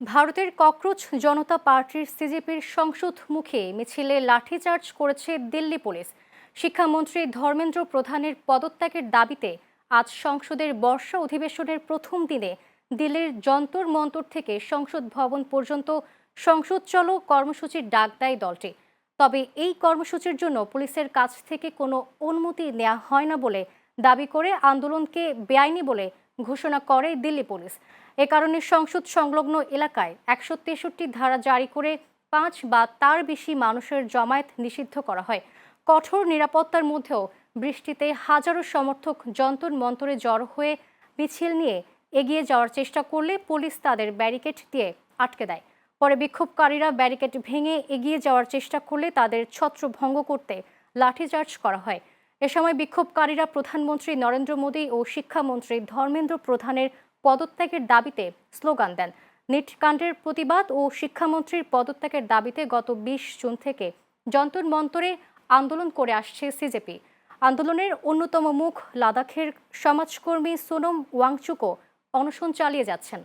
ভারতের ককরোচ জনতা পার্টির সিজেপির সংসদমুখী মিছিলে লাঠিচার্জ করেছে দিল্লি পুলিশ। শিক্ষামন্ত্রী ধর্মেন্দ্র প্রধানের পদত্যাগের দাবিতে আজ সংসদের বর্ষা অধিবেশনের প্রথম দিনে দিল্লির যন্তর মন্তর থেকে সংসদ ভবন পর্যন্ত সংসদ চলো কর্মসূচির ডাক দেয় দলটি। তবে এই কর্মসূচির জন্য পুলিশের কাছ থেকে কোনো অনুমতি নেওয়া হয় না বলে দাবি করে আন্দোলনকে বেআইনি বলে ঘোষণা করে দিল্লি পুলিশ। এ কারণে সংসদ সংলগ্ন এলাকায় ১৬৩ ধারা জারি করে ৫ বা তার বেশি মানুষের জমায়েত নিষিদ্ধ করা হয়। কঠোর নিরাপত্তার মধ্যেও বৃষ্টিতে হাজারো সমর্থক যন্তর মন্তরে জড়ো হয়ে মিছিল নিয়ে এগিয়ে যাওয়ার চেষ্টা করলে পুলিশ তাদের ব্যারিকেড দিয়ে আটকে দেয়। পরে বিক্ষোভকারীরা ব্যারিকেড ভেঙে এগিয়ে যাওয়ার চেষ্টা করলে তাদের ছত্রভঙ্গ করতে লাঠিচার্জ করা হয়। এ সময় বিক্ষোভকারীরা প্রধানমন্ত্রী নরেন্দ্র মোদী ও শিক্ষামন্ত্রী ধর্মেন্দ্র প্রধানের পদত্যাগের দাবিতে স্লোগান দেন। নিট কাণ্ডের প্রতিবাদ ও শিক্ষামন্ত্রীর পদত্যাগের দাবিতে গত ২০ জুন থেকে যন্তর মন্তরে আন্দোলন করে আসছে সিজেপি। আন্দোলনের অন্যতম মুখ লাদাখের সমাজকর্মী সোনম ওয়াংচুকও অনশন চালিয়ে যাচ্ছেন।